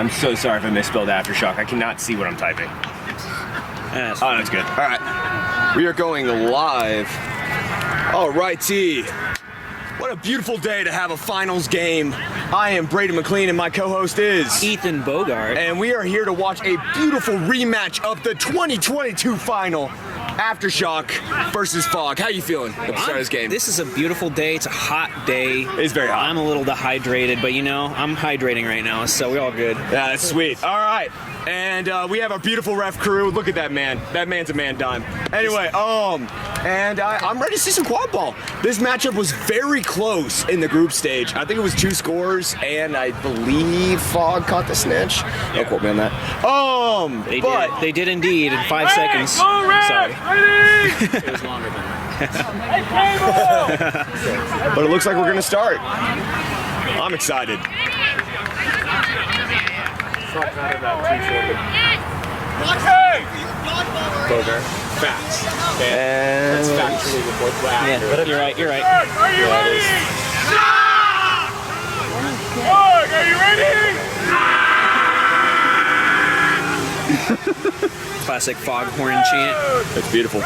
I'm so sorry if I misspelled Aftershock. I cannot see what I'm typing. That's Oh, that's good. All right, we are going live. All righty. What a beautiful day to have a finals game. I am Brady McLean and my co-host is Ethan Bogart. And we are here to watch a beautiful rematch of the 2022 final. Aftershock versus Fog. How you feeling at the start of this game? This is a beautiful day. It's a hot day. It's very hot. I'm a little dehydrated, but you know, I'm hydrating right now, so we're all good. Yeah, that's sweet. All right. And we have our beautiful ref crew. Look at that man. That man's a man dime. Anyway, and I'm ready to see some quad ball. This matchup was very close in the group stage. I think it was 2 scores, and I believe Fog caught the snitch. Don't quote me on that. They did indeed in 5 seconds. Sorry. It was longer than that. But it looks like we're gonna start. I'm excited. Bogart. Facts. And That's factually report back. Yeah, you're right. You're right. Yeah, it is. Fog, are you ready? Classic foghorn chant. it's beautiful.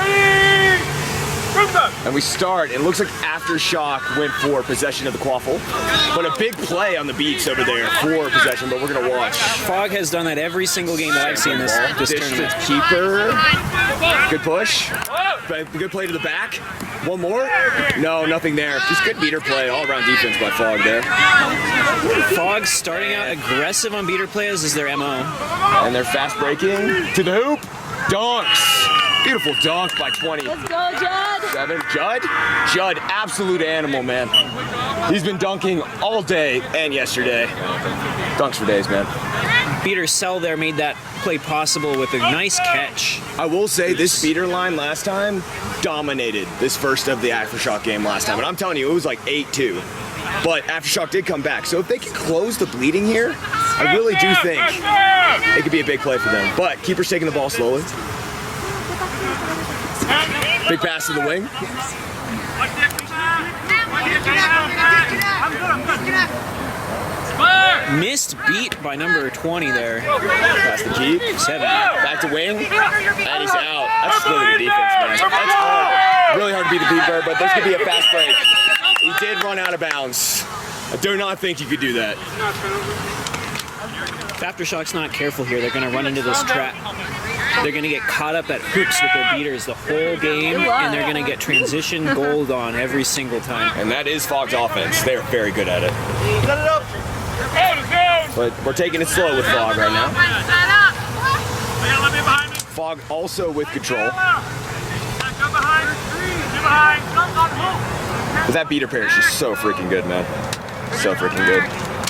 And we start. It looks like Aftershock went for possession of the quaffle, but a big play on the beats over there for possession. But we're gonna watch. Fog has done that every single game that I've seen this Dish tournament. to keeper. Good push. Good play to the back. One more. No, nothing there. Just good beater play. All around defense by Fog there. Fog starting out aggressive on beater plays is their MO. And they're fast breaking to the hoop. Dunks. Beautiful dunk by 20. Let's go, Judd. 7. Judd, absolute animal, man. He's been dunking all day and yesterday. Dunks for days, man. Beater Cell there made that play possible with a nice catch. I will say this beater line last time dominated this first of the Aftershock game last time. And I'm telling you, it was like 8-2. But Aftershock did come back. So if they can close the bleeding here, I really do think it could be a big play for them. But keeper's taking the ball slowly. Big pass to the wing. Missed beat by number 20 there. Pass the key. 7. Back to wing. And he's out. That's really good defense, man. That's hard. Really hard to beat the beat bird, but this could be a fast break. He did run out of bounds. I do not think you could do that. If Aftershock's not careful here, they're going to run into this trap. They're going to get caught up at hooks with their beaters the whole game, and they're going to get transition gold on every single time. And that is Fog's offense. They're very good at it. But we're taking it slow with Fog right now. Fog also with control. But that beater pair is just so freaking good, man. So freaking good.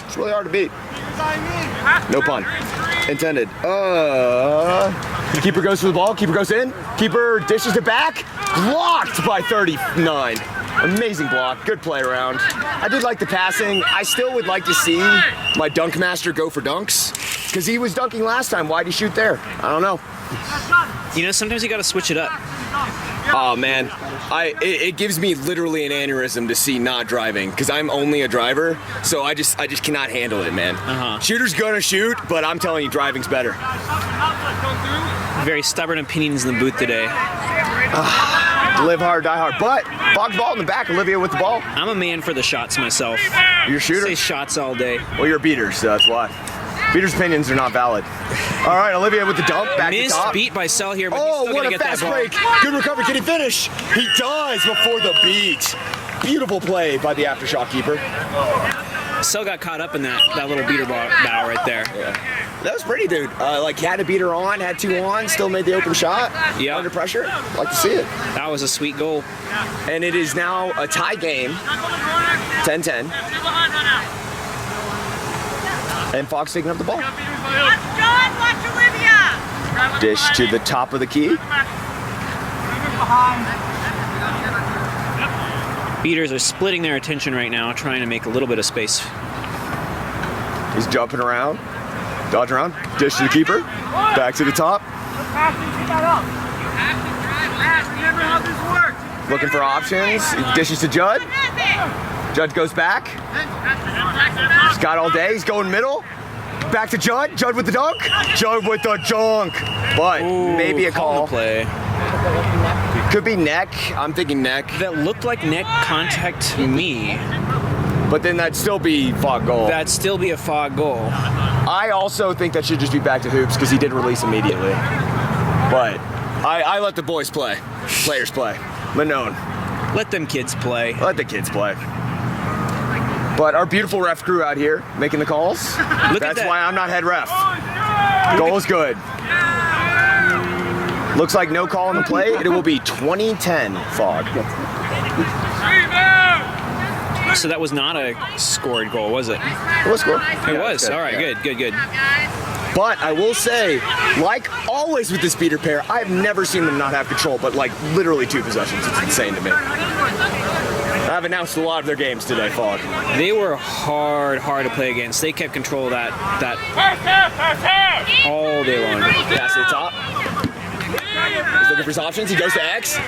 It's really hard to beat. No pun intended. Keeper goes for the ball. Keeper goes in. Keeper dishes it back. Blocked by 39. Amazing block. Good play around. I did like the passing. I still would like to see my dunk master go for dunks because he was dunking last time. Why'd he shoot there? I don't know. You know, sometimes you got to switch it up. Oh man, it gives me literally an aneurysm to see not driving because I'm only a driver, so I just cannot handle it, man. Shooter's gonna shoot, but I'm telling you, driving's better. Very stubborn opinions in the booth today. Live hard, die hard. But Fog's ball in the back. Olivia with the ball. I'm a man for the shots myself. You're a shooter? Say shots all day. Well, you're a beater, so that's why. Beater's opinions are not valid. All right, Olivia with the dunk, back to Missed top. beat by Cell here, but he's Oh, still what gonna a get that fast ball. break. Good recovery. Can he finish? He does before the beat. Beautiful play by the Aftershock keeper. Cell got caught up in that little beater bow right there. Yeah. That was pretty, dude. Like, had a beater on, had 2 on, still made the open shot. Yeah. Under pressure. Like to see it. That was a sweet goal. And it is now a tie game. 10-10. And Fox taking up the ball. Watch Olivia! Dish to the top of the key. Beaters are splitting their attention right now, trying to make a little bit of space. He's jumping around. Dodge around. Dish to the keeper. Back to the top. Looking for options. Dishes to Judd. Judd goes back. He's got all day. He's going middle. Back to Judd. Judd with the dunk. Judd with the junk. But maybe a call. Play. Could be neck. I'm thinking neck. That looked like neck contact to me. But then that'd still be Fog goal. That'd still be a Fog goal. I also think that should just be back to hoops because he did release immediately. But I let the boys play. Players play. Manon. Let them kids play. Let the kids play. But our beautiful ref crew out here making the calls. That's why I'm not head ref. Goal is good. Looks like no call on the play. It will be 2010 Fog. So that was not a scored goal, was it? It was scored. It was. All right, good. But I will say, like always with this beater pair, I've never seen them not have control, but like literally 2 possessions. It's insane to me. I've announced a lot of their games today, Fog. They were hard to play against. They kept control of that all day long. Pass to the top. He's looking for his options. He goes to X.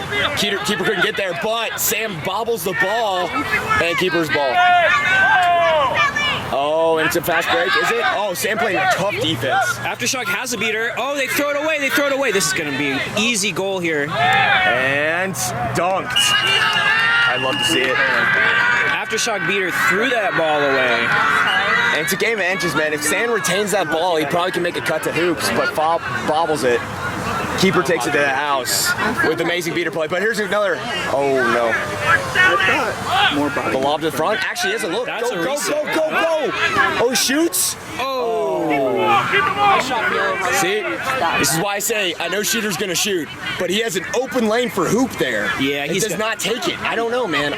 Keeper couldn't get there, but Sam bobbles the ball, and keeper's ball. Oh, and it's a fast break, is it? Oh, Sam playing a tough defense. Aftershock has a beater. Oh, they throw it away. This is going to be an easy goal here. And dunked. I'd love to see it. Aftershock beater threw that ball away. And it's a game of inches, man. If Sam retains that ball, he probably can make a cut to hoops, but bobbles it. Keeper takes it to the house with amazing beater play. But here's another. Oh, no. More body. The lob to the front. Actually, he has a look. That's Go. a reset. Oh, shoots. See? This is why I say I know shooter's going to shoot, but he has an open lane for hoop there. Yeah, he does not take it. I don't know, man.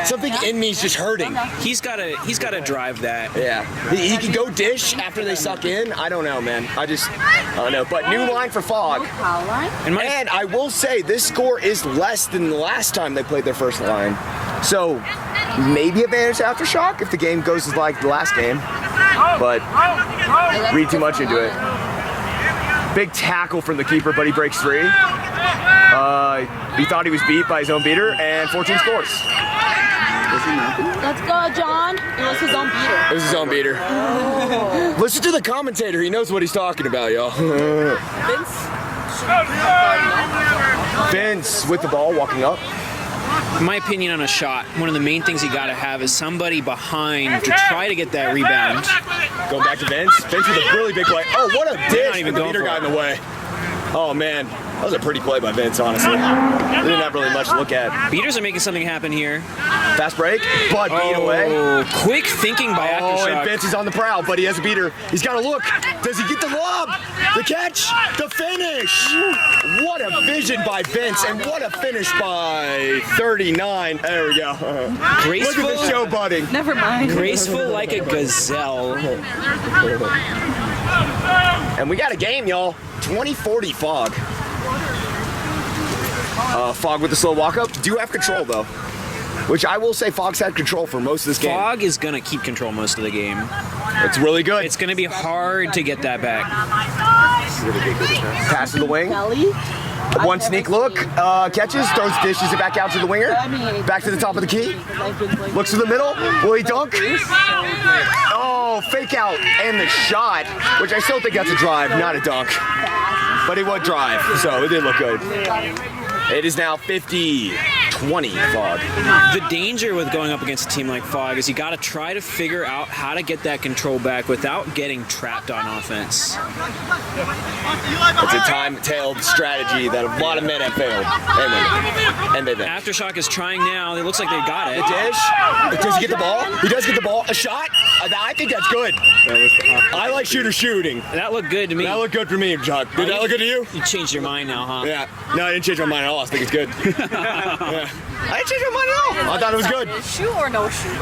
Something in me's just hurting. He's got to drive that. Yeah. He can go dish after they suck in. I don't know, man. I don't know. But new line for Fog. And I will say this score is less than the last time they played their first line. So maybe advantage to Aftershock if the game goes like the last game. But read too much into it. Big tackle from the keeper, but he breaks 3. He thought he was beat by his own beater, and 14 scores. Let's go, John. It was his own beater. It was his own beater. Oh. Listen to the commentator. He knows what he's talking about, y'all. Vince with the ball, walking up. My opinion on a shot, one of the main things you got to have is somebody behind to try to get that rebound. Going back to Vince. Vince with a really big play. Oh, what a dish even with the beater guy in the way. Oh, man. That was a pretty play by Vince, honestly. They didn't have really much to look at. Beaters are making something happen here. Fast break, but beat away. Quick thinking by Aftershock. Oh, and Vince is on the prowl, but he has a beater. He's got to look. Does he get the lob? The catch? The finish? What a vision by Vince, and what a finish by 39. There we go. Graceful. Look at the show budding. Never mind. Graceful like a gazelle. And we got a game, y'all. 2040 Fog. Fog with the slow walk up. Do have control, though. Which I will say Fog's had control for most of this game. Fog is going to keep control most of the game. It's really good. It's going to be hard to get that back. Pass to the wing. One sneak look. Catches. Throws dishes it back out to the winger. Back to the top of the key. Looks to the middle. Will he dunk? Oh, fake out. And the shot, which I still think that's a drive, not a dunk. But it would drive, so it did look good. It is now 50-20 Fog. The danger with going up against a team like Fog is you got to try to figure out how to get that control back without getting trapped on offense. It's a time-tailed strategy that a lot of men have failed. And they did. Aftershock is trying now. It looks like they got it. The dish. Does he get the ball? He does get the ball. A shot? I think that's good. I like shooter shooting. That looked good to me. That looked good for me, Chuck. Did that look good to you? You changed your mind now, huh? Yeah. No, I didn't change my mind at all. I think it's good. Yeah. I didn't change my mind at all. I thought it was good. Shoot or no shoot?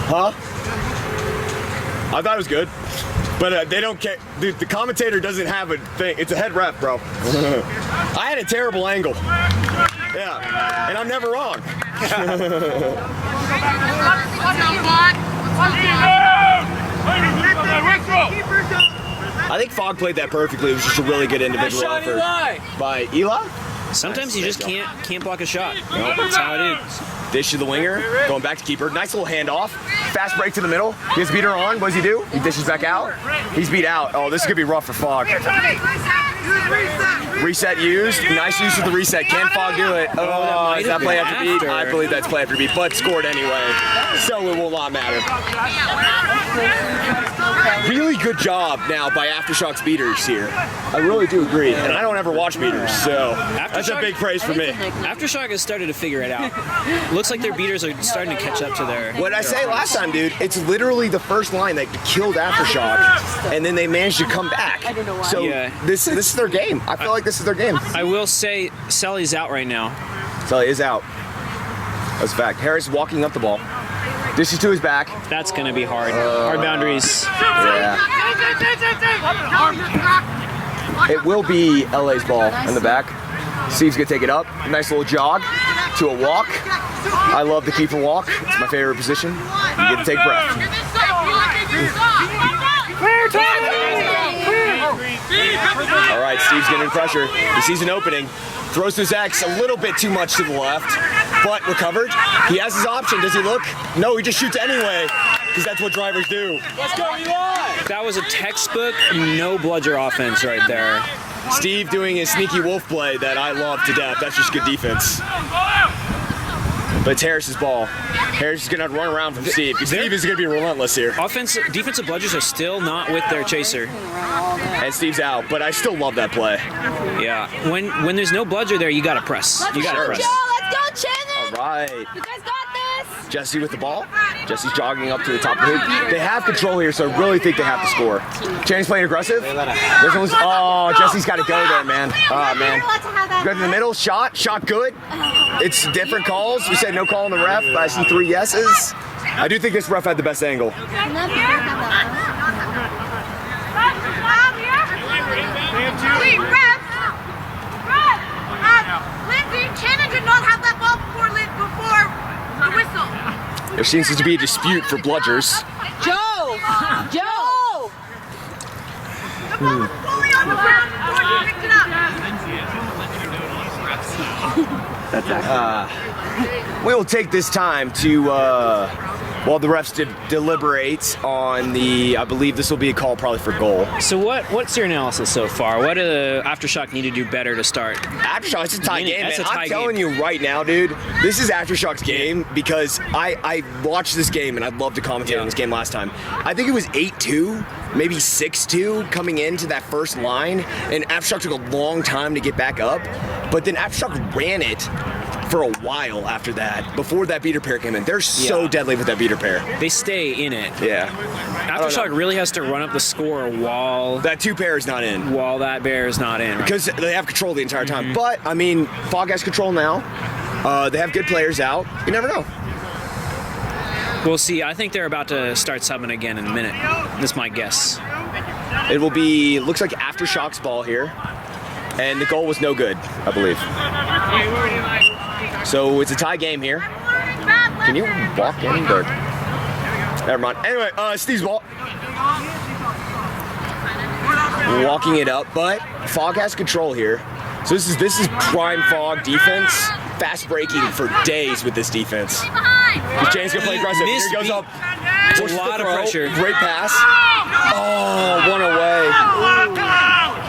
Huh? I thought it was good. But they don't care. The commentator doesn't have a thing. It's a head ref, bro. I had a terrible angle. Yeah. And I'm never wrong. I think Fog played that perfectly. It was just a really good individual effort by Eli. Sometimes you just can't block a shot. That's how it is. Dish to the winger, going back to keeper. Nice little handoff. Fast break to the middle. He has beater on. What does he do? He dishes back out. He's beat out. Oh, this is going to be rough for Fogg. Reset used. Nice use of the reset. Can Fogg do it? Oh, is that play after beat? I believe that's play after beat, but scored anyway. So it will not matter. Really good job now by Aftershock's beaters here. I really do agree. And I don't ever watch beaters, so that's a big praise for me. Aftershock has started to figure it out. Looks like their beaters are starting to catch up to their... What I say last time, dude, it's literally the first line that killed Aftershock, and then they managed to come back. I don't know why. So this is their game. I feel like this is their game. I will say, Sully's out right now. Sully is out. That's a fact. Harris walking up the ball. Dishes to his back. That's going to be hard. Hard boundaries. Yeah. It will be LA's ball in the back. Steve's going to take it up. Nice little jog to a walk. I love the keeper walk. It's my favorite position. You get to take breath. All right, Steve's getting pressure. He sees an opening. Throws to his X a little bit too much to the left, but recovered. He has his option. Does he look? No, he just shoots anyway, because that's what drivers do. Let's go, Eli! That was a textbook no bludger offense right there. Steve doing his sneaky wolf play that I love to death. That's just good defense. But it's Harris's ball. Harris is going to run around from Steve. Steve is going to be relentless here. Defensive bludgers are still not with their chaser. And Steve's out, but I still love that play. Yeah. When there's no bludger there, you got to press. You got to press. Let's go, Shannon! All right. You guys got this! Jesse with the ball. Jesse's jogging up to the top of the hoop. They have control here, so I really think they have to score. Channing's playing aggressive. Oh, Jesse's got to go there, man. Oh, man. Go to the middle. Shot good. It's different calls. We said no call on the ref, but I see 3 yeses. I do think this ref had the best angle. Wait, ref! Lindsay, Shannon did not have that ball before the whistle. There seems to be a dispute for bludgers. Joe! Joe! The ball was fully on the ground before he picked it up. We will take this time to, while the refs deliberate on the, I believe this will be a call probably for goal. So what's your analysis so far? What do the Aftershock need to do better to start? Aftershock, it's a tie game, man. I'm telling you right now, dude, this is Aftershock's game because I watched this game and I'd love to commentate on this game last time. I think it was 8-2, maybe 6-2 coming into that first line, and Aftershock took a long time to get back up, but then Aftershock ran it for a while after that, before that beater pair came in. They're so deadly with that beater pair. They stay in it. Yeah. Aftershock really has to run up the score while that 2 pair is not in. While that bear is not in. Right? Because they have control the entire time. But, I mean, Fogg has control now. They have good players out. You never know. We'll see. I think they're about to start subbing again in a minute. That's my guess. It will be, looks like Aftershock's ball here. And the goal was no good, I believe. So it's a tie game here. Can you walk in there? Never mind. Anyway, Steve's ball. Walking it up, but Fogg has control here. So this is prime Fogg defense. Fast breaking for days with this defense. James gonna play aggressive. Here he goes up. A lot of pressure. Great pass. Oh, one away.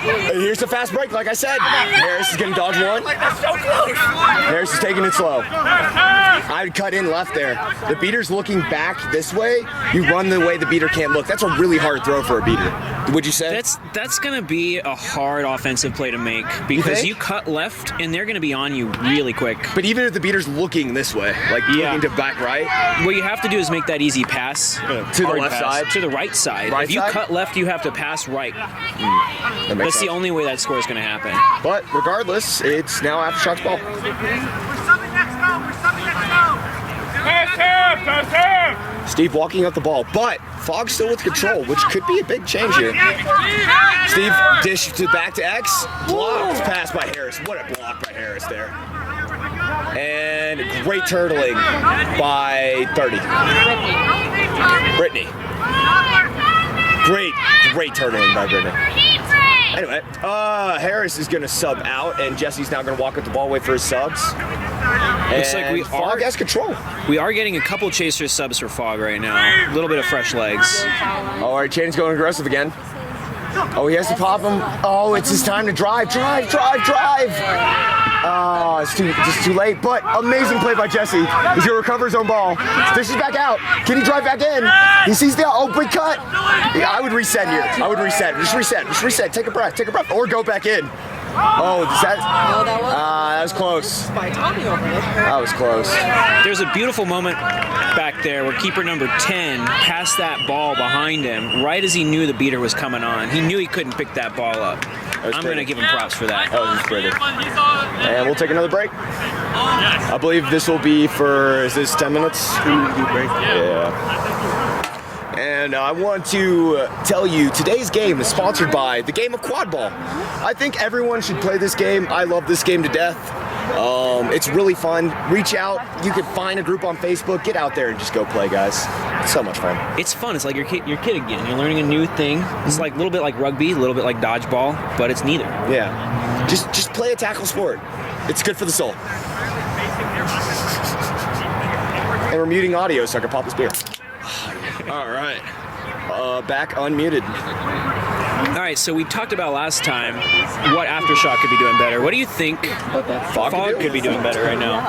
And here's the fast break, like I said. Harris is gonna dodge one. Harris is taking it slow. I'd cut in left there. The beater's looking back this way. You run the way the beater can't look. That's a really hard throw for a beater. Would you say? That's gonna be a hard offensive play to make because you cut left and they're gonna be on you really quick. But even if the beater's looking this way, like looking to back right, what you have to do is make that easy pass to the left side, to the right side. Right if you side? cut left, you have to pass right. That's the only way that score is going to happen. But regardless, it's now Aftershock's ball. We're subbing next go. Pass him. Steve walking up the ball, but Fogg still with control, which could be a big change here. Steve dish back to X. Blocked pass by Harris. What a block by Harris there. And great turtling by 30. Brittany. Great turtling by Brittany. Anyway, Harris is going to sub out, and Jesse's now going to walk up the ball, wait for his subs. Looks like we Fog has control. We are getting a couple chaser subs for Fog right now. A little bit of fresh legs. All right, Chain's going aggressive again. Oh, he has to pop him. Oh, it's his time to drive. Drive. Oh, it's just too late. But amazing play by Jesse. He's going to recover his own ball. Dishes back out. Can he drive back in? He sees the, oh, big cut. Yeah, I would reset here. Just reset. Take a breath. Or go back in. Oh, is that? No, that was close. by Tommy over there. That was close. There's a beautiful moment back there where keeper number 10 passed that ball behind him right as he knew the beater was coming on. He knew he couldn't pick that ball up. I'm going to give him props for that. That was just pretty. And we'll take another break. I believe this will be for, is this 10 minutes? 10-minute break. Yeah. And I want to tell you, today's game is sponsored by the game of quad ball. I think everyone should play this game. I love this game to death. It's really fun. Reach out. You can find a group on Facebook. Get out there and just go play, guys. It's so much fun. It's fun. It's like your kid again. You're learning a new thing. It's like a little bit like rugby, a little bit like dodgeball, but it's neither. Yeah. Just play a tackle sport. It's good for the soul. And we're muting audio so I can pop this beer. All right. Back unmuted. All right, so we talked about last time what Aftershock could be doing better. What do you think Fog could be doing better right now?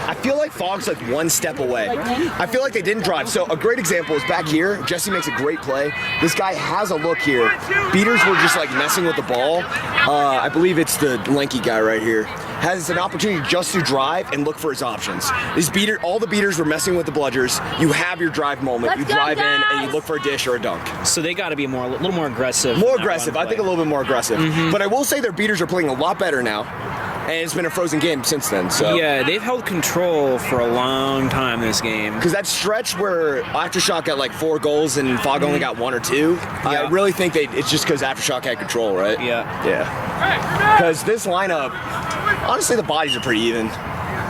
I feel like Fog's like one step away. I feel like they didn't drive. So a great example is back here. Jesse makes a great play. This guy has a look here. Beaters were just like messing with the ball. I believe it's the lanky guy right here. Has an opportunity just to drive and look for his options. All the beaters were messing with the bludgers. You have your drive moment. You drive in and you look for a dish or a dunk. So they got to be a little more aggressive. More aggressive. I think a little bit more aggressive. But I will say their beaters are playing a lot better now. And it's been a frozen game since then. So yeah, they've held control for a long time this game. Because that stretch where Aftershock got like 4 goals and Fog only got 1 or 2, I really think it's just because Aftershock had control, right? Yeah. Because this lineup, honestly, the bodies are pretty even.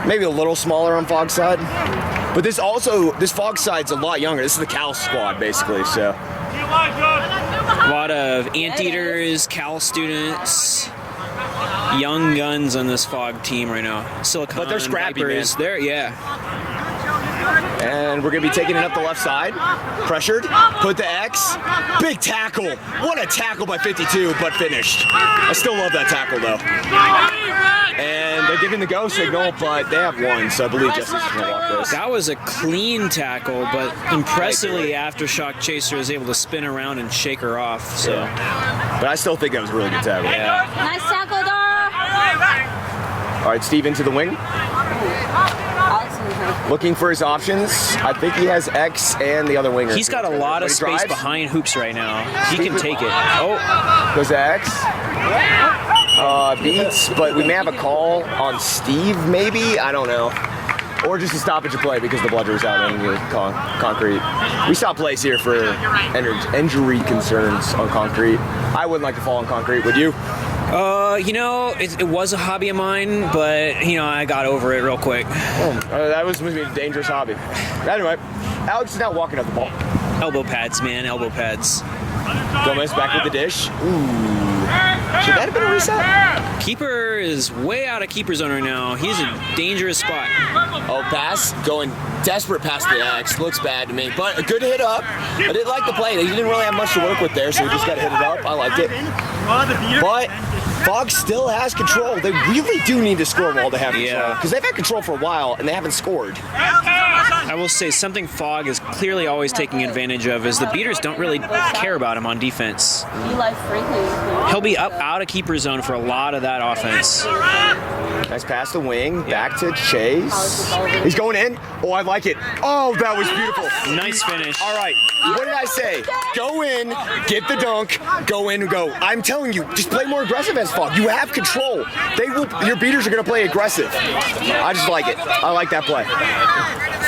Maybe a little smaller on Fog's side. But this Fog side's a lot younger. This is the Cal squad, basically, so. A lot of Anteaters, Cal students, young guns on this Fog team right now. Silicon, but they're scrappy, Vipers, man. Yeah. And we're going to be taking it up the left side. Pressured. Put the X. Big tackle. What a tackle by 52, but finished. I still love that tackle, though. And they're giving the go signal, but they have 1, so I believe Jesse's going to walk this. That was a clean tackle, but impressively, Aftershock Chaser is able to spin around and shake her off. So, but I still think that was a really good tackle. Yeah. Nice tackle, Dara. All right, Steve into the wing. Looking for his options. I think he has X and the other winger. He's got a lot of space behind hoops right now. He can take it. Oh. Goes to X. Beats, but we may have a call on Steve, maybe? I don't know. Or just a stoppage of play because the bludger's out in the concrete. We stop plays here for injury concerns on concrete. I wouldn't like to fall on concrete, would you? It was a hobby of mine, but, I got over it real quick. That was a dangerous hobby. Anyway, Alex is now walking up the ball. Elbow pads, man, elbow pads. Gomez back with the dish. Ooh. Should that have been a reset? Keeper is way out of keeper zone right now. He's in a dangerous spot. Oh, pass. Going desperate past the X. Looks bad to me. But a good hit up. I didn't like the play. He didn't really have much to work with there, so he just got to hit it up. I liked it. But Fog still has control. They really do need to score while they have control. Because they've had control for a while, and they haven't scored. I will say something Fog is clearly always taking advantage of is the beaters don't really care about him on defense. He'll be out of keeper zone for a lot of that offense. Nice pass to wing, back to Chase. He's going in. Oh, I like it. Oh, that was beautiful. Nice finish. All right, what did I say? Go in, get the dunk, go in and go. I'm telling you, just play more aggressive as Fog. You have control. Your beaters are going to play aggressive. I just like it. I like that play.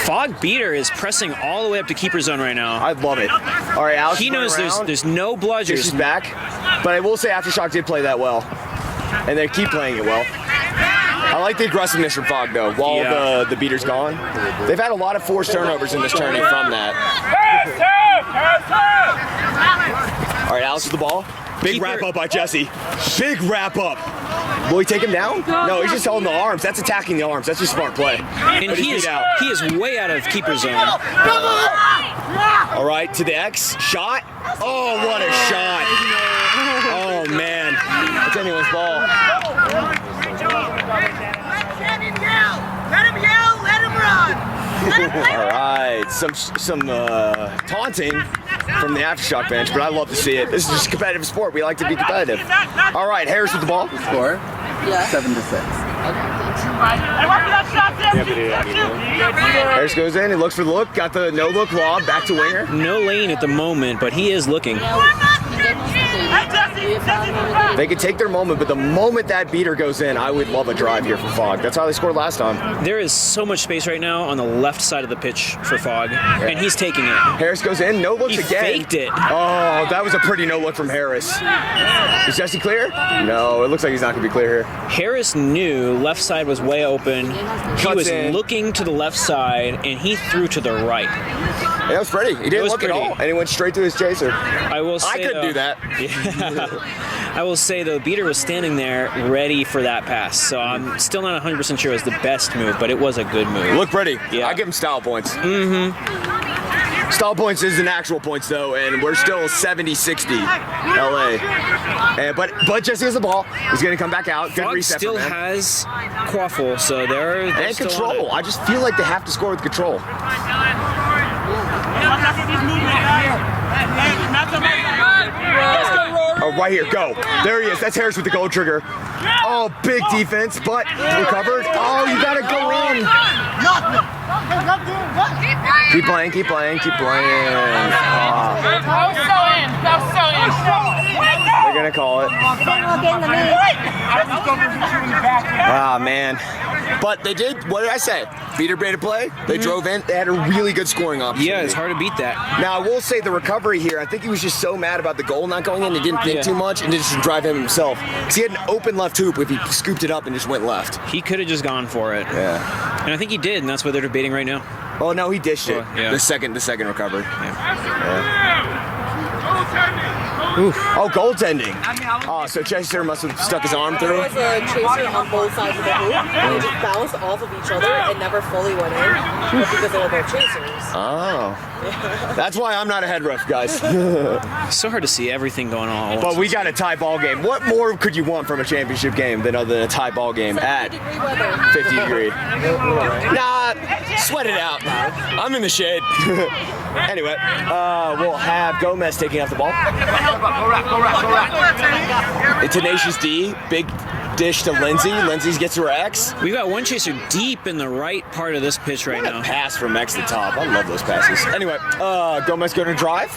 Fog beater is pressing all the way up to keeper zone right now. I love it. All right, Alex. He knows there's no bludgers. She's back, but I will say Aftershock did play that well, and they keep playing it well. I like the aggressiveness from Fog though. While the beater's gone, they've had a lot of forced turnovers in this tourney from that. All right, Alex with the ball. Big wrap up by Jesse. Big wrap up. Will he take him down? No, he's just holding the arms. That's attacking the arms. That's just smart play. And he is way out of keeper zone. All right, to the X. Shot. Oh, what a shot. Oh, man. That's anyone's ball. Let him yell, let him run. All right, some taunting from the aftershock bench, but I love to see it. This is just a competitive sport. We like to be competitive. All right, Harris with the ball. Score? 7-6. Harris goes in, he looks for the look, got the no-look lob, back to winger. No lane at the moment, but he is looking. They can take their moment, but the moment that beater goes in, I would love a drive here for Fog. That's how they scored last time. There is so much space right now on the left side of the pitch for Fog, and he's taking it. Harris goes in, no looks He again. faked it. Oh, that was a pretty no look from Harris. Is Jesse clear? No, it looks like he's not gonna be clear here. Harris knew left side was way open. He Cuts was in. looking to the left side, and he threw to the right. Yeah, that was pretty. He didn't was look pretty. at all, and he went straight to his chaser. I will say I couldn't do that. I will say the beater was standing there ready for that pass, so I'm still not 100% sure it was the best move, but it was a good move. Look pretty. Yeah. I give him style points. Style points isn't actual points though, and we're still 70-60 LA. But Jesse has the ball. He's gonna come back out. Good Fog reset still from him. has quaffle, so they're And still control. on I just feel like they have to score with control. Oh, right here, go. There he is. That's Harris with the goal trigger. Oh, big defense, but recovered. Oh, you gotta go in. Keep playing, keep playing, keep playing. They're gonna call it. Ah, man. But they did, what did I say? Beater beta play. They drove in. They had a really good scoring opportunity. Yeah, it's hard to beat that. Now, I will say the recovery here, I think he was just so mad about the goal not going in, he didn't think Yeah. too much and just drive him himself. Because he had an open left hoop if he scooped it up and just went left. He could have just gone for it. Yeah. And I think he did, and that's what they're debating right now. Oh, no, he dished it. Yeah. The second recovery. Oh, goaltending. Oh, so Chester must have stuck his arm through. There was a chaser on both sides of the hoop, and they just bounced off of each other and never fully went in because they were both chasers. Oh. That's why I'm not a head ref, guys. It's so hard to see everything going on. But we got a tie ball game. What more could you want from a championship game than other than a tie ball game at 50-degree weather. 50 degree? Nah, sweat it out. I'm in the shade. Anyway, we'll have Gomez taking off the ball. A tenacious D, big dish to Lindsay. Lindsay gets to her X. We've got one chaser deep in the right part of this pitch right now. Pass from X to top. I love those passes. Anyway, Gomez going to drive.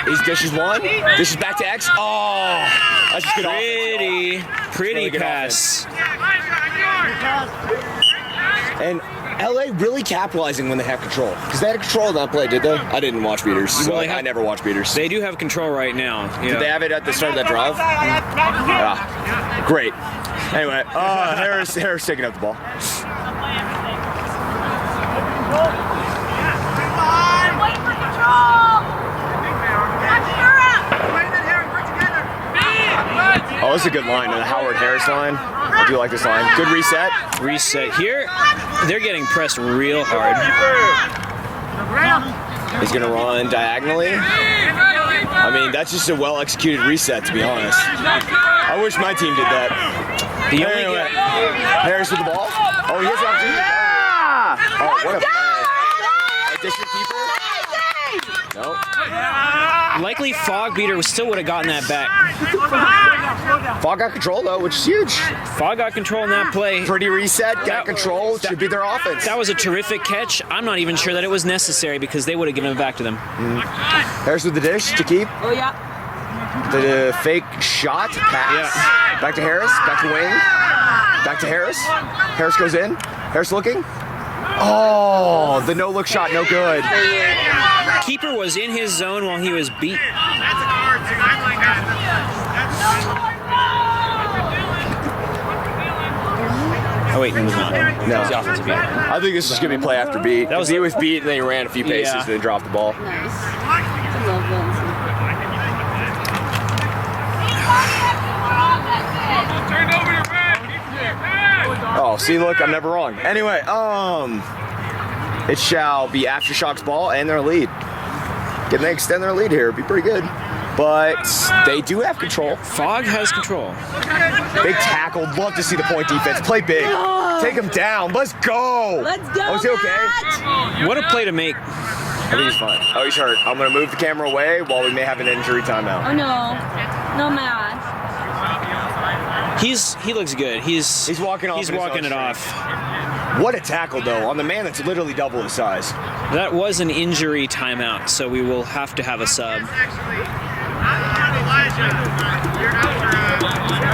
He dishes one. Dishes back to X. Oh, that's just good offense. Pretty Really good pass. And LA really capitalizing when they have control. Because they had control of that play, did they? I didn't watch beaters. So Well, I never watch beaters. They do have control right now. Yeah. Did they have it at the start of that drive? Yeah. Great. Anyway, Harris taking up the ball. Oh, this is a good line, the Howard Harris line. I do like this line. Good reset. Reset here. They're getting pressed real hard. He's gonna run diagonally. I mean, that's just a well-executed reset, to be honest. I wish my team did that. The only Anyway, Harris with the ball. Oh, he has the opportunity. Oh, what a play. A district keeper? No. likely Fog beater still would have gotten that back. Fog got control though, which is huge. Fog got control in that play. Pretty reset, got control. Should be their offense. That was a terrific catch. I'm not even sure that it was necessary because they would have given it back to them. Harris with the dish to keep. Oh, yeah. The fake shot, pass. Yeah. Back to Harris, back to Wing. Back to Harris. Harris goes in. Harris looking. Oh, the no-look shot, no good. Keeper was in his zone while he was beat. Oh wait, he was not. No. That was the offensive beat. I think this is going to be play after beat. That was He was beat and then he ran a few paces Yeah. and then dropped the ball. Nice. I love Lindsay. Oh, see, look, I'm never wrong. Anyway, it shall be Aftershocks ball and their lead. Can they extend their lead here? It'd be pretty good. But they do have control. Fog has control. Big tackle. Love to see the point defense. Play big. Take him down. Let's go. Let's go, Oh, is he okay? Matt. What a play to make. I think he's fine. Oh, he's hurt. I'm going to move the camera away while we may have an injury timeout. Oh no. No, Matt. He looks good. He's walking off. He's in his walking own it strength. off. What a tackle, though, on the man that's literally double his size. That was an injury timeout, so we will have to have a sub.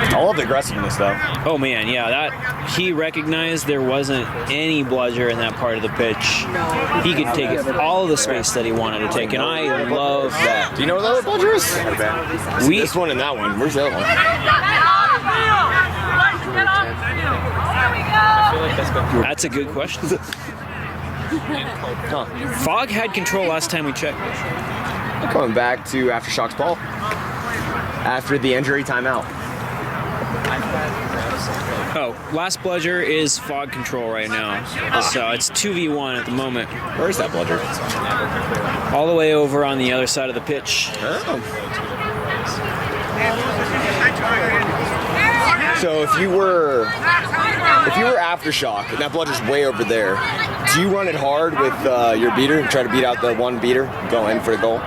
I love the aggressiveness, though. Oh man, yeah, that he recognized there wasn't any bludger in that part of the pitch. He could take all the space that he wanted to take, and I love that. Do you know where the other bludger is? This one and that one. Where's the other one? That's a good question. Fog had control last time we checked. Coming back to Aftershocks ball after the injury timeout. Oh, last bludger is Fog control right now. So it's 2v1 at the moment. Where is that bludger? All the way over on the other side of the pitch. Oh. So if you were Aftershock and that bludger's way over there, do you run it hard with your beater and try to beat out the one beater, go in for the goal?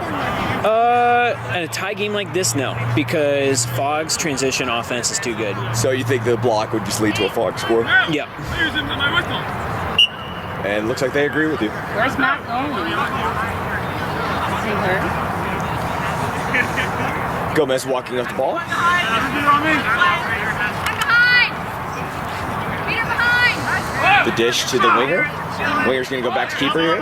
In a tie game like this, no, because Fog's transition offense is too good. So you think the block would just lead to a Fog score? Yep. And it looks like they agree with you. Where's Matt going? See her? Gomez walking up the ball. The dish to the winger. Winger's gonna go back to keeper here.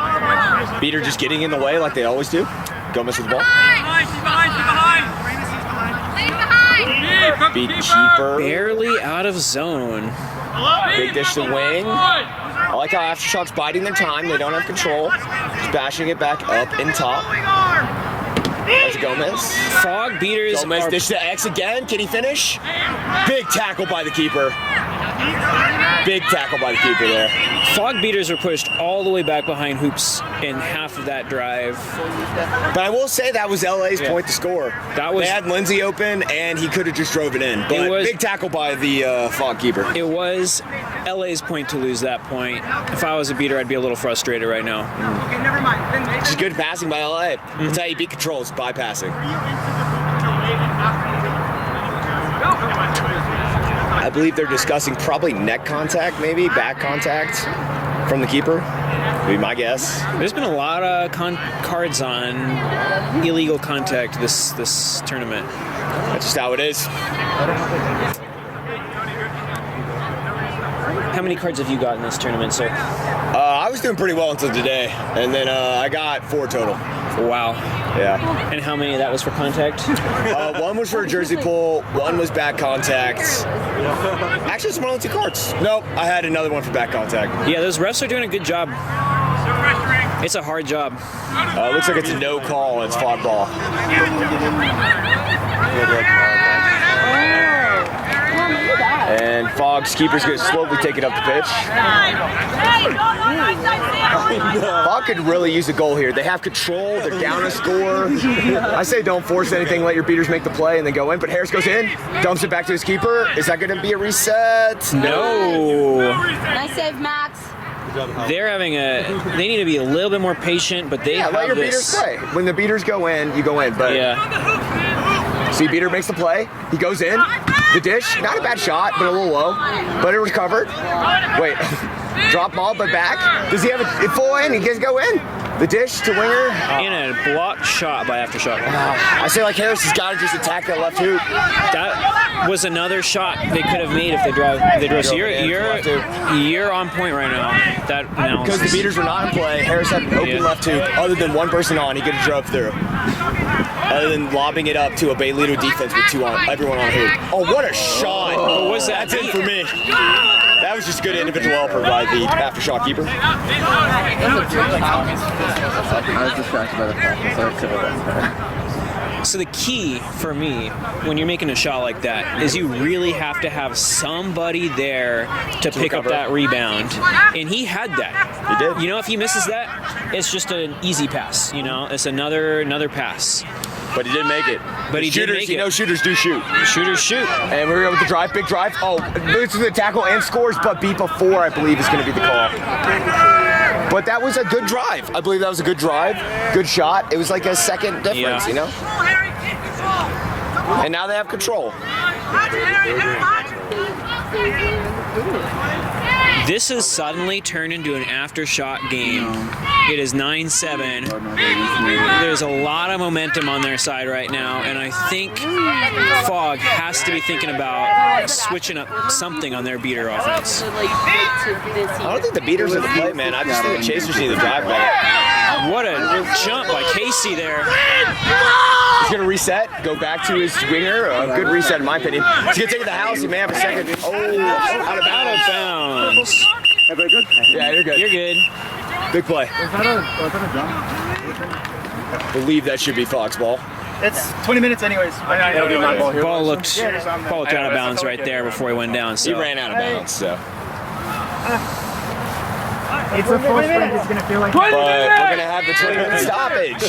Beater just getting in the way like they always do. Gomez with the ball. Beat keeper. Barely out of zone. Big dish to wing. I like how Aftershock's biding their time. They don't have control. Just bashing it back up in top. That's Gomez. Fog beaters Gomez are dish to X again. Can he finish? Big tackle by the keeper. Big tackle by the keeper there. Fog beaters were pushed all the way back behind hoops in half of that drive. But I will say that was LA's point to score. That was- they had Lindsay open, and he could have just drove it in. But It was- big tackle by the Fog keeper. It was LA's point to lose that point. If I was a beater, I'd be a little frustrated right now. Just good passing by LA. That's how you beat controls, by passing. I believe they're discussing probably neck contact, maybe back contact from the keeper. Would be my guess. There's been a lot of cards on illegal contact this tournament. That's just how it is. How many cards have you got in this tournament, sir? I was doing pretty well until today, and then I got 4 total. Wow. Yeah. And how many of that was for contact? One was for a jersey pull, one was back contact. Actually, it's one of the 2 cards. Nope, I had another one for back contact. Yeah, those refs are doing a good job. It's a hard job. Looks like it's a no call and it's Fog ball. And Fog's keeper's going to slowly take it up the pitch. Fog could really use a goal here. They have control. They're down a score. I say don't force anything. Let your beaters make the play and then go in. But Harris goes in, dumps it back to his keeper. Is that going to be a reset? No. Nice save, Max. They're having they need to be a little bit more patient, but they Yeah, have let your this. beaters play. When the beaters go in, you go in. But Yeah. see, beater makes the play. He goes in. The dish, not a bad shot, but a little low. But it was covered. Wait, drop ball, but back. Does he have it full in? He gets go in. The dish to winger. In a blocked shot by Aftershock. I say like Harris has got to just attack that left hoop. That was another shot they could have made if they drove. So you're on point right now. That Because the beaters were not in play, Harris had an open left hoop. Other than one person on, he could have drove through. Other than lobbing it up to a Baylito defense with 2 on, everyone on hoop. Oh, what a shot! What was that? That's it for me. That was just good individual effort by the Aftershock keeper. I was distracted by the practice, so I could have So the key for me when you're making a shot like that is you really have to have somebody there to pick up that rebound. And he had that. He did. You know, if he misses that, it's just an easy pass. You know, it's another pass. But he did make it. But he did shooters, make you it. know, shooters do shoot. Shooters shoot. And we're going with the drive, big drive. Oh, this is the tackle and scores, but beat before, I believe, is going to be the call. But that was a good drive. I believe that was a good drive, good shot. It was like a second difference, you know? And now they have control. This has suddenly turned into an aftershock game. It is 9-7. There's a lot of momentum on their side right now, and I think Fog has to be thinking about switching up something on their beater offense. I don't think the beaters are the play, man. I just think the chasers need to drive better. What a jump by Casey there. He's going to reset, go back to his winger. A good reset, in my opinion. He's going to take it to the house. He may have a second. Oh, out of bounds. Very good. Yeah, you're good. You're good. Big play. Was that a jump? Believe that should be Fox ball. It's 20 minutes anyways. It'll be my ball here. Ball looked out of bounds right there before he went down. He So ran out of bounds, so. It's a full sprint. It's going to feel like But we're going to have the 20-minute stoppage.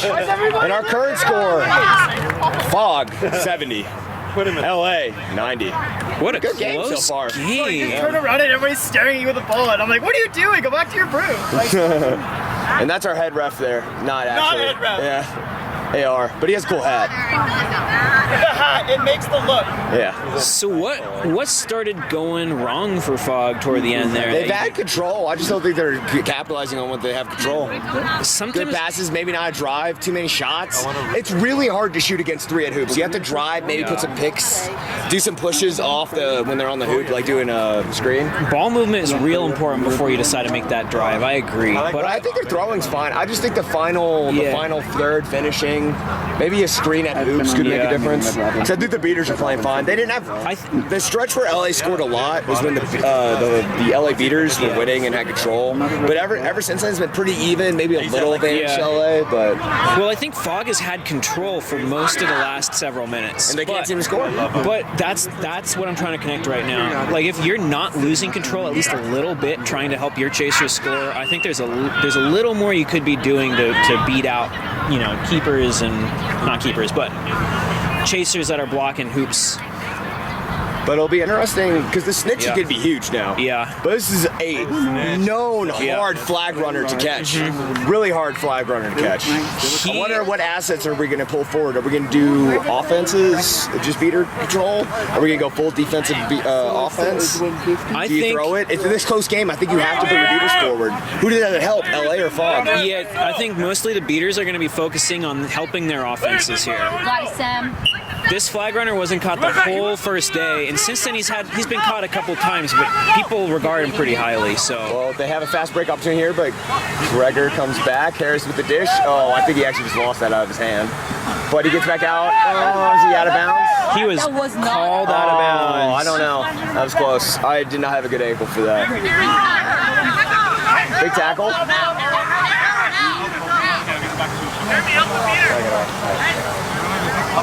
And our current score, Fog, 70. LA, 90. what a Good game so close far. game. turn around and everybody's staring at you with a ball, and I'm like, what are you doing? Go back to your broom. Like, And that's our head ref there. Not actually. head ref. Yeah. AR. But he has a cool hat. it makes the look. Yeah. So what started going wrong for Fog toward the end there? They've had control. I just don't think they're capitalizing on what they have control. Good Sometimes passes, maybe not a drive, too many shots. It's really hard to shoot against 3 at hoops. You have to drive, maybe put some picks, do some pushes off when they're on the hoop, like doing a screen. ball movement is real important before you decide to make that drive. I agree. But I think their throwing's fine. I just think the final third finishing, maybe a screen at hoops could make a difference. So I think the beaters are playing fine. They didn't have the stretch where LA scored a lot was when the LA beaters were winning and had control. But ever since then, it's been pretty even. Maybe a little advantage to LA, but Well, I think Fog has had control for most of the last several minutes. and they can't seem to score. But that's what I'm trying to connect right now. Like if you're not losing control at least a little bit, trying to help your chasers score, I think there's a little more you could be doing to beat out, you know, keepers and not keepers, but chasers that are blocking hoops. But it'll be interesting because the snitch could be huge now. Yeah. But this is a known hard flag runner to catch. Really hard flag runner to catch. I wonder what assets are we going to pull forward. Are we going to do offenses, just beater control? Are we going to go full defensive offense? I Do you think throw it? It's this close game. I think you have to put your beaters forward. Who did that help, LA or Fog? Yeah, I think mostly the beaters are going to be focusing on helping their offenses here. Got it, Sam. This flag runner wasn't caught the whole first day, and since then he's been caught a couple times, but people regard him pretty highly. So Well, they have a fast break opportunity here, but Gregor comes back. Harris with the dish. Oh, I think he actually just lost that out of his hand. But he gets back out. Oh, is he out of bounds? he was That was not- called out of bounds. I don't know. That was close. I did not have a good ankle for that. Big tackle.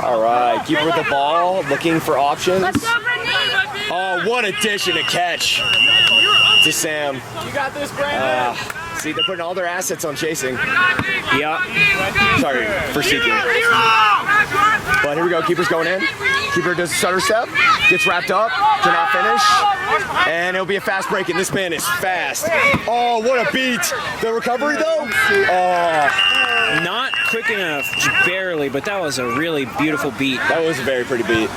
All right, keeper with the ball, looking for options. Oh, what a dish and a catch to Sam. You got this, Brandon. See, they're putting all their assets on chasing. Yeah. Sorry, for seeking. But here we go, keeper's going in. Keeper does a stutter step, gets wrapped up, cannot finish. And it'll be a fast break, and this man is fast. Oh, what a beat. The recovery, though? Oh, Not quick enough, barely, but that was a really beautiful beat. that was a very pretty beat.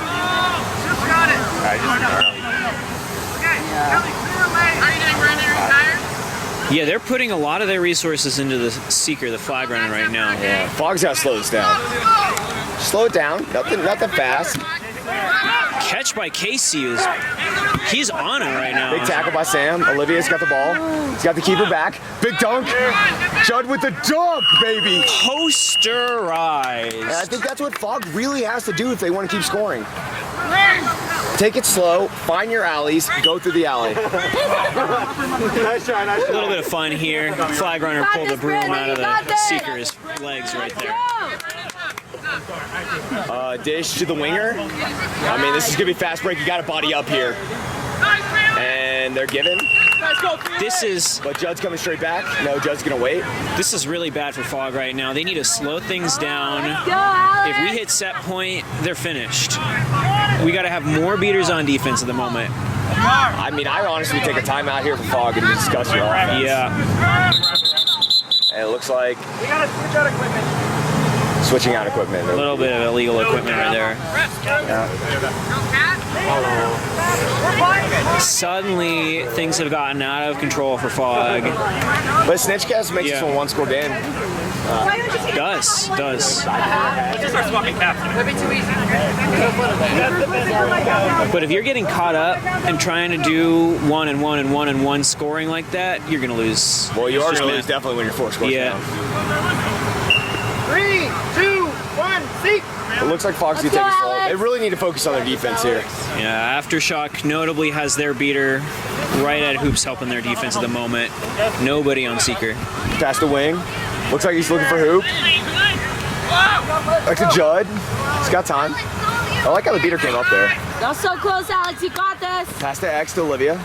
Yeah, they're putting a lot of their resources into the seeker, the flag runner right now. Yeah, Fog's got to slow this down. Slow it down, nothing fast. Catch by Casey he's on it right now. Big tackle by Sam. Olivia's got the ball. He's got the keeper back. Big dunk. Judd with the dunk, baby. Posterized. And I think that's what Fog really has to do if they want to keep scoring. Take it slow, find your alleys, go through the alley. Nice try, nice A little bit of fun here. Flag runner pulled the broom out of the seeker's legs right there. Dish to the winger. I mean, this is gonna be fast break. You got to body up here. And they're given. But Judd's coming straight back. No, Judd's gonna wait. This is really bad for Fog right now. They need to slow things down. If we hit set point, they're finished. We got to have more beaters on defense at the moment. I mean, I honestly take a timeout here for Fog and discuss your offense. Yeah. And it looks like we gotta switch out equipment. Switching out equipment. A little bit of illegal equipment right there. Suddenly, things have gotten out of control for Fog. But Snitchcast makes this one score game. Does. But if you're getting caught up and trying to do 1 and 1 and 1 and 1 scoring like that, you're gonna lose. Well, you are gonna lose definitely when you're 4 scores down. 3, 2, 1, seek. It looks like Fog's gonna take a slow. They really need to focus on their defense here. Yeah, Aftershock notably has their beater right at hoops helping their defense at the moment. Nobody on Seeker. Past the wing. Looks like he's looking for hoop. Back to Judd. He's got time. I like how the beater came up there. You're so close, Alex. You got this. Pass to X to Olivia.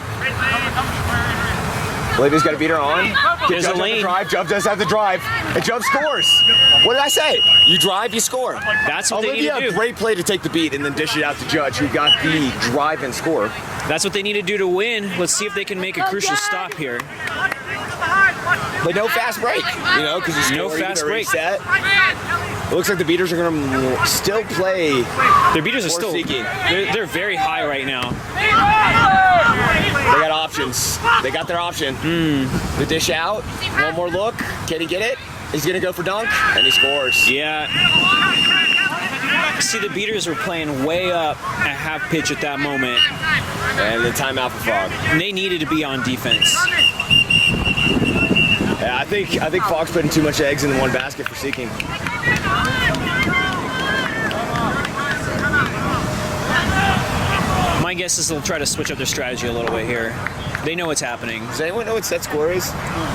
Olivia's got a beater on. There's a lane. Judd does have the drive. And Judd scores. What did I say? You drive, you score. That's what they need to Olivia, do. great play to take the beat and then dish it out to Judge, who got the drive and score. That's what they need to do to win. Let's see if they can make a crucial stop here. But no fast break, you know, because there's no fast break. Set. It looks like the beaters are going to still play. Their beaters are still seeking. They're very high right now. They got options. They got their option. The dish out. One more look. Can he get it? He's going to go for dunk, and he scores. Yeah. See, the beaters were playing way up at half pitch at that moment. And the timeout for Fog. And they needed to be on defense. Yeah, I think Fog's putting too much eggs in one basket for seeking. My guess is they'll try to switch up their strategy a little bit here. They know what's happening. Does anyone know what set score is?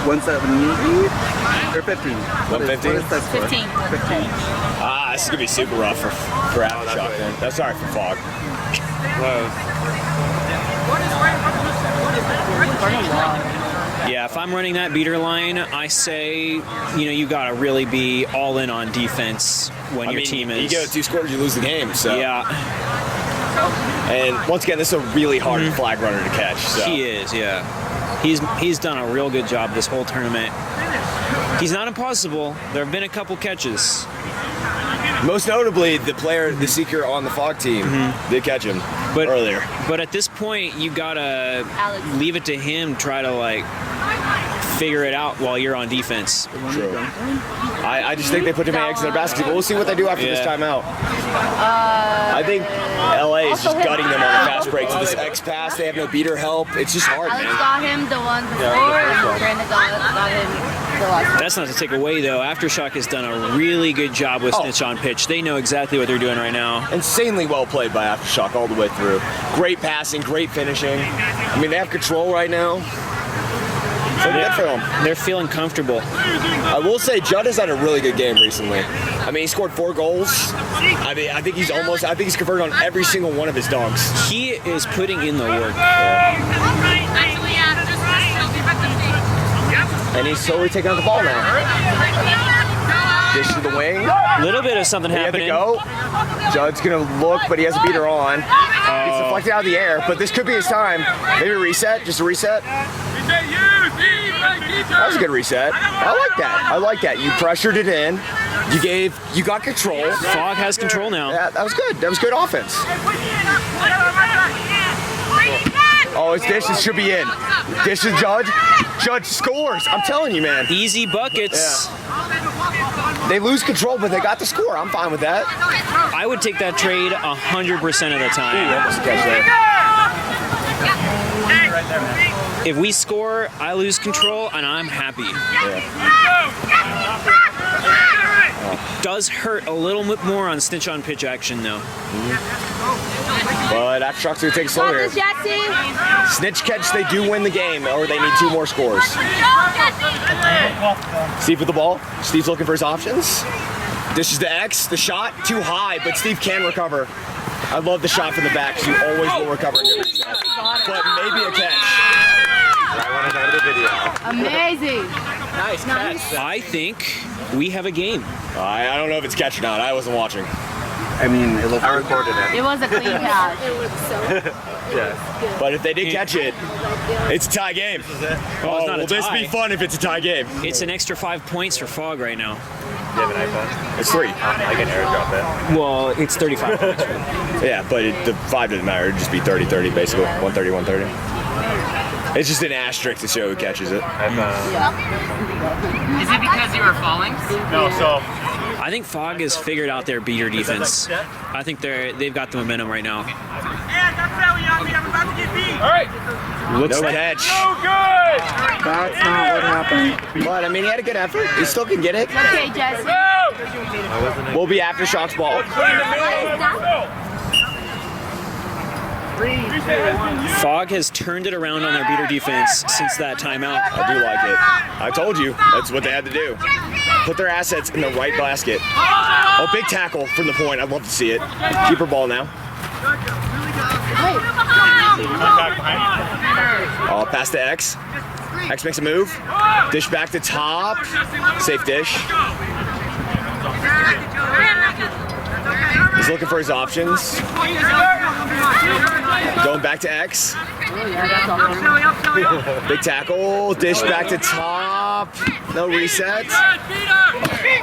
170 or 15? 150? What is that score? 15. 15. Ah, this is gonna be super rough for Aftershock then. That's sorry for Fog. Yeah, if I'm running that beater line, I say, you gotta really be all in on defense when your team is. You get 2 scores, you lose the game. So. Yeah. And once again, this is a really hard flag runner to catch. So. He is, yeah. He's done a real good job this whole tournament. He's not impossible. There have been a couple catches. Most notably, the seeker on the Fog team did catch him earlier. But at this point, you gotta leave it to him to try to figure it out while you're on defense. True. I just think they put too many eggs in their basket. But we'll see what they do after this timeout. I think LA is just gutting them on the fast break. So this X pass, they have no beater help. It's just hard, Alex man. got him the one before, and Brandon got him the last one. That's not to take away, though. Aftershock has done a really good job with Snitch on pitch. They know exactly what they're doing right now. Insanely well played by Aftershock all the way through. Great passing, great finishing. I mean, they have control right now. So good for them. They're feeling comfortable. I will say Judd has had a really good game recently. I mean, he scored 4 goals. I think he's converted on every single one of his dunks. He is putting in the work. And he's slowly taking out the ball now. Dish to the wing. A little bit of something happening. He had to go. Judd's gonna look, but he has a beater on. It's deflected out of the air, but this could be his time. Maybe a reset, just a reset. That was a good reset. I like that. You pressured it in. You got control. Fog has control now. Yeah, that was good. That was good offense. Oh, it's Dish. It should be in. Dish to Judge. Judge scores. I'm telling you, man. Easy buckets. Yeah. They lose control, but they got the score. I'm fine with that. I would take that trade 100% of the time. Almost a catch there. If we score, I lose control, and I'm happy. Yeah. Does hurt a little bit more on snitch on pitch action, though. But Aftershock's gonna take it slow here. Snitch catch, they do win the game, or they need 2 more scores. Steve with the ball. Steve's looking for his options. Dishes to X. The shot too high, but Steve can recover. I love the shot from the back. You always will recover in your reset. But maybe a catch. I want to know the video. Amazing. Nice catch. I think we have a game. I don't know if it's catch or not. I wasn't watching. I mean, it looked I recorded it. It was a clean catch. It looks so Yeah. But if they did catch it, it's a tie game. Well, it's not a will this tie. be fun if it's a tie game? It's an extra 5 points for Fog right now. Do you have an iPhone? It's 3. I can airdrop it. Well, it's 35 points. Yeah, but the 5 doesn't matter. It'd just be 30-30 basically. 130, 130. It's just an asterisk to show who catches it. Is it because you were falling? No, so I think Fog has figured out their beater defense. I think they've got the momentum right now. all right. Looks No like catch. Oh, good. That's not what happened. But I mean, he had a good effort. He still can get it. Okay, Jesse. We'll be Aftershock's ball. Fog has turned it around on their beater defense since that timeout. I do like it. I told you. That's what they had to do. Put their assets in the right basket. Oh, big tackle from the point. I'd love to see it. Keeper ball now. Oh, pass to X. X makes a move. Dish back to top. Safe dish. He's looking for his options. Going back to X. Big tackle. Dish back to top. No reset.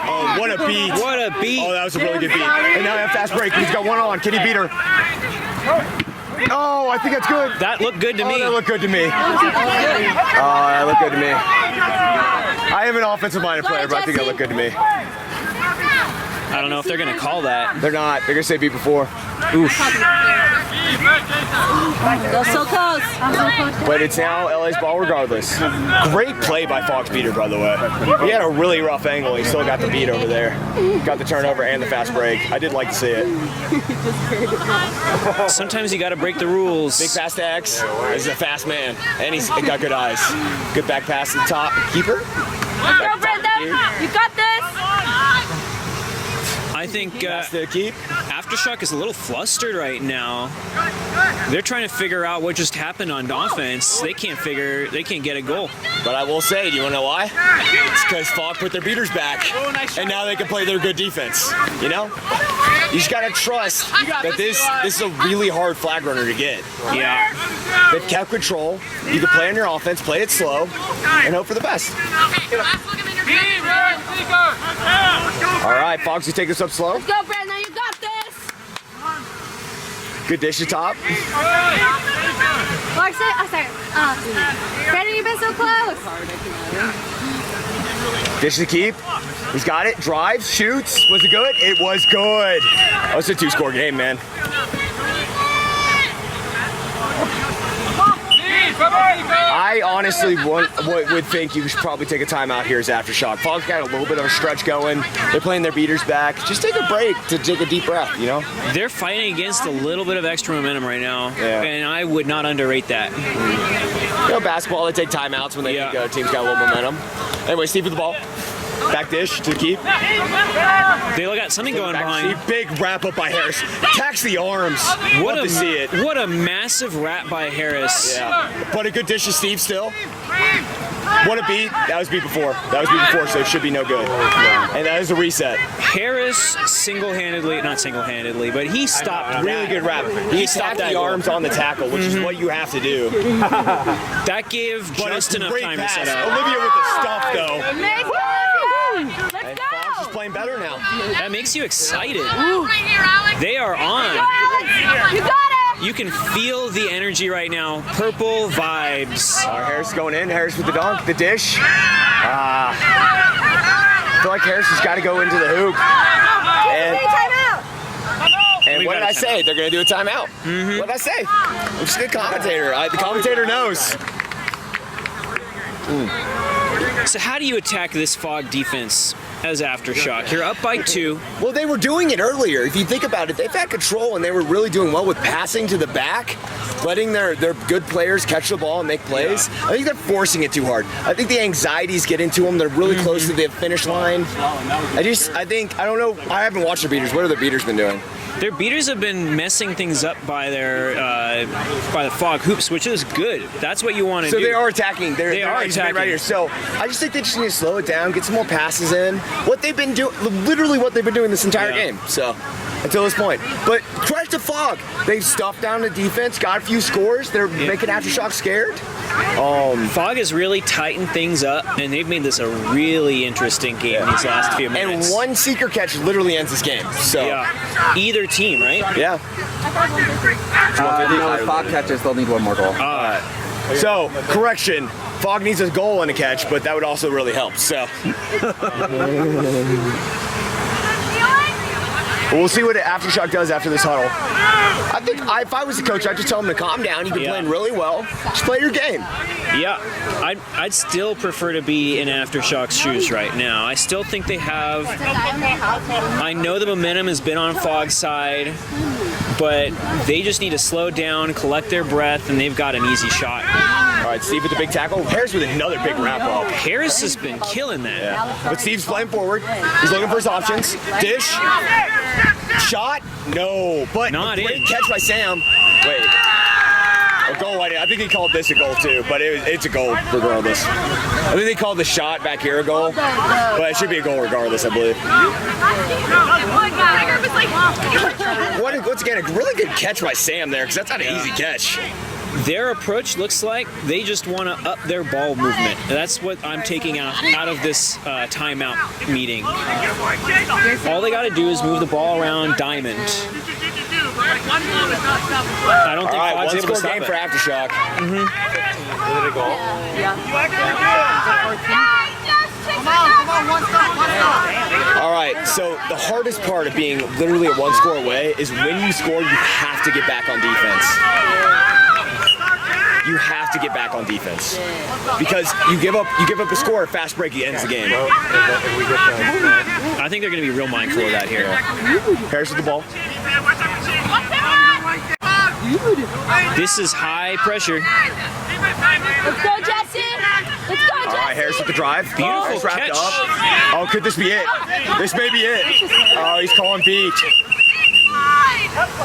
Oh, what a beat. What a beat. Oh, that was a really good beat. And now we have fast break. He's got one on. Can he beat her? Oh, I think that's good. That looked good to me. Oh, that looked good to me. Oh, that looked good to me. I am an offensive-minded player, but I think that looked good to me. I don't know if they're going to call that. They're not. They're going to say beat before. Oof. That's so close. But it's now LA's ball regardless. Great play by Fox Beater, by the way. He had a really rough angle. He still got the beat over there. Got the turnover and the fast break. I did like to see it. Sometimes you got to break the rules. Big pass to X. He's a fast man. And he's got good eyes. Good back pass to the top. Keeper. Go, Brandon! You got this! I think Pass to keep. Aftershock is a little flustered right now. They're trying to figure out what just happened on offense. They can't get a goal. But I will say, do you want to know why? It's because Falk put their beaters back, and now they can play their good defense. You know? You just gotta trust that this is a really hard flag runner to get. Yeah. They've kept control. You can play on your offense, play it slow, and hope for the best. All right, Fox, you take this up slow. Go, Brandon, you got this! Good dish to top. Brandon, you've been so close! Dish to keep. He's got it. Drives, shoots. Was it good? It was good. That was a 2-score game, man. I honestly would think you should probably take a timeout here as Aftershock. Fog's got a little bit of a stretch going. They're playing their beaters back. Just take a break to take a deep breath, you know? They're fighting against a little bit of extra momentum right now, Yeah. and I would not underrate that. You know, basketball, they take timeouts when they think a team's got a little momentum. Anyway, Steve with the ball. Back dish to keep. They got something going behind. Big wrap up by Harris. Tax the arms. What Love to see it. What a massive wrap by Harris. Yeah. But a good dish to Steve still. What a beat. That was beat before. So it should be no good. And that is a reset. Harris not single-handedly, but he stopped Really good wrap. He stopped the arms on the tackle, which is what you have to do. That gave just enough time to set up. Olivia with the stuff, though. Amazing! Let's And go! Fox is playing better now. That makes you excited. Right here, Alex! They are on. You got it! You can feel the energy right now. Purple vibes. Harris going in. Harris with the dunk. The dish. I feel like Harris has got to go into the hoop. And what did I say? They're going to do a timeout. What did I say? I'm just a commentator. The commentator knows. So how do you attack this Fog defense? as Aftershock. You're up by 2. Well, they were doing it earlier. If you think about it, they've had control and they were really doing well with passing to the back, letting their good players catch the ball and make plays. I think they're forcing it too hard. I think the anxieties get into them. They're really close to the finish line. I don't know. I haven't watched their beaters. What have their beaters been doing? Their beaters have been messing things up by the fog hoops, which is good. That's what you want to do. So they are attacking. They are attacking right here. So I just think they just need to slow it down, get some more passes in. What they've been doing, literally what they've been doing this entire game. So until this point. But credit to Fog. They've stuffed down the defense, got a few scores. They're making Aftershock scared. Fog has really tightened things up, and they've made this a really interesting game these last few minutes. And one seeker catch literally ends this game. So either team, right? Yeah. No, if Fog catches, they'll need one more goal. So, correction, Fog needs a goal and a catch, but that would also really help. So. We'll see what Aftershock does after this huddle. I think if I was the coach, I'd just tell him to calm down. You've been playing really well. Just play your game. Yeah, I'd still prefer to be in Aftershock's shoes right now. I still think they have. I know the momentum has been on Fog's side, but they just need to slow down, collect their breath, and they've got an easy shot. All right, Steve with the big tackle. Harris with another big wrap up. Harris has been killing that. Yeah. But Steve's playing forward. He's looking for his options. Dish. Shot. No. But not great in. catch by Sam. Wait. A goal. I think he called this a goal too, but it's a goal regardless. I think they called the shot back here a goal, but it should be a goal regardless, I believe. Once again, a really good catch by Sam there, because that's not an easy catch. Their approach looks like they just want to up their ball movement. That's what I'm taking out of this timeout meeting. All they got to do is move the ball around Diamond. I don't think Fog's able to stop game it. for Aftershock. All right, so the hardest part of being literally a one-score away is when you score, you have to get back on defense. You have to get back on defense because you give up a score, a fast break, it ends the game. I think they're going to be real mindful of that here. Harris with the ball. This is high pressure. Let's go, Jesse! Let's go, Jesse! All right, Harris with the drive. Beautiful Harris wrapped catch. up. Oh, could this be it? This may be it. Oh, he's calling beat.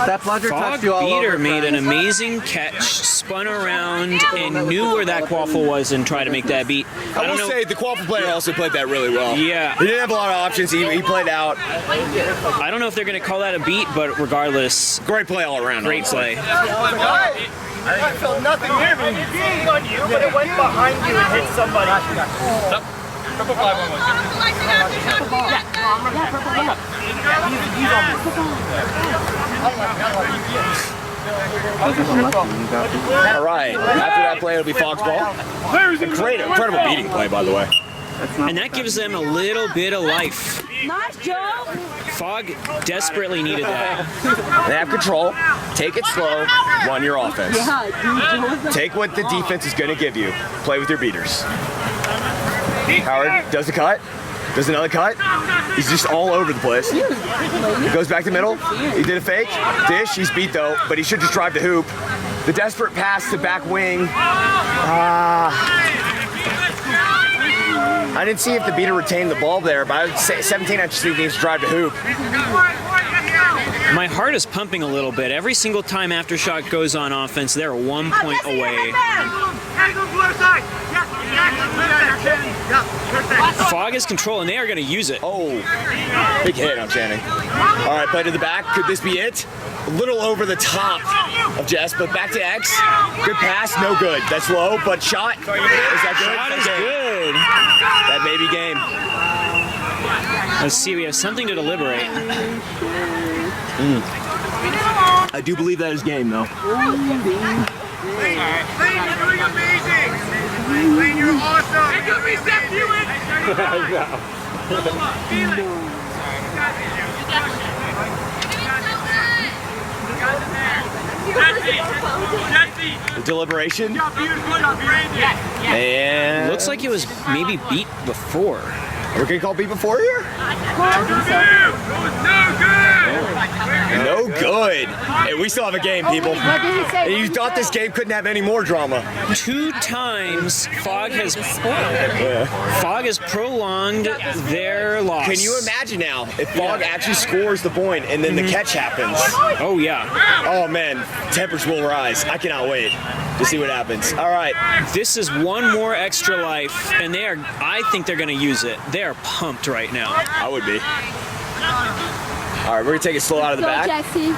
That bludger Fog touched you all Beater over, made an friends. amazing catch, spun around, and knew where that quaffle was and tried to make that beat. I will say the quaffle player also played that really well. Yeah. He didn't have a lot of options. He played out. I don't know if they're going to call that a beat, but regardless, Great play all around. great play. I felt nothing here being on you, but it went behind you and hit somebody. Purple 5-1. All right. After that play, it'll be Fog's ball. Great, incredible beating play, by the way. And that gives them a little bit of life. Nice, Joe! Fog desperately needed that. They have control. Take it slow. Run your offense. Take what the defense is going to give you. Play with your beaters. Howard does a cut. Does another cut. He's just all over the place. He goes back to middle. He did a fake. Dish. He's beat though, but he should just drive the hoop. The desperate pass to back wing. I didn't see if the beater retained the ball there, but I would say 17 actually needs to drive the hoop. My heart is pumping a little bit. Every single time Aftershock goes on offense, they're 1 point away. Fog is control, and they are going to use it. Oh, big hit on Channing. All right, play to the back. Could this be it? A little over the top of Jess, but back to X. Good pass, no good. That's low, but shot. Is that good? Shot is Okay. good. That may be game. Let's see, we have something to deliberate. I do believe that is game, though. Lane, you're doing amazing. Lane, you're awesome. It could be Seth Hewitt. The deliberation. Beautiful, And Looks like it was maybe beat before. We're gonna call beat before here? No good. Hey, we still have a game, people. What did he say? And you thought this game couldn't have any more drama. 2 times Fog has prolonged their loss. Can you imagine now if Fog actually scores the point and then the catch happens? Oh yeah. Oh man, tempers will rise. I cannot wait to see what happens. All right. This is one more extra life, and I think they're going to use it. They are pumped right now. I would be. All right, we're gonna take it slow out of the Go, back. Jesse.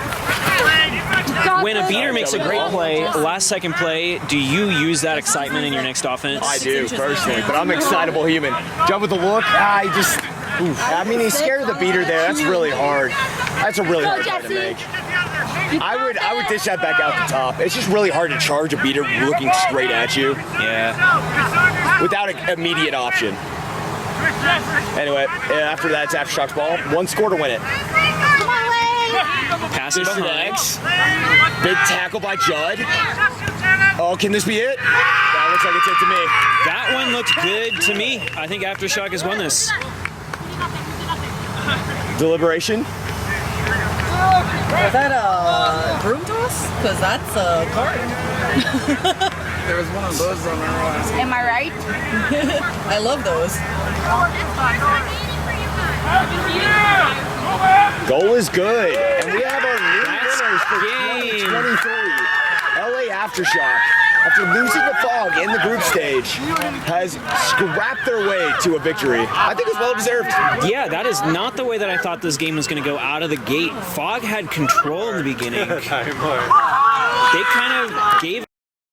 When a beater makes a great play, last second play, do you use that excitement in your next offense? I do personally, but I'm an excitable human. Jump with the look. I mean, he's scared of the beater there. That's really hard. That's a really hard play to make. I would dish that back out the top. It's just really hard to charge a beater looking straight at you. Yeah. Without an immediate option. Anyway, after that, it's Aftershock's ball. 1 score to win it. Passing Mr. behind. X. Big tackle by Judd. Oh, can this be it? That looks like it's it to me. That one looked good to me. I think Aftershock has won this. Deliberation. Is that a broom toss? Because that's a card. There was one of those on our last. Am I right? I love those. Goal is good. And we have our new That's winners for game. 2023. LA Aftershock, after losing the Fog in the group stage, has scrapped their way to a victory. I think it's well deserved. Yeah, that is not the way that I thought this game was going to go out of the gate. Fog had control in the beginning. They kind of gave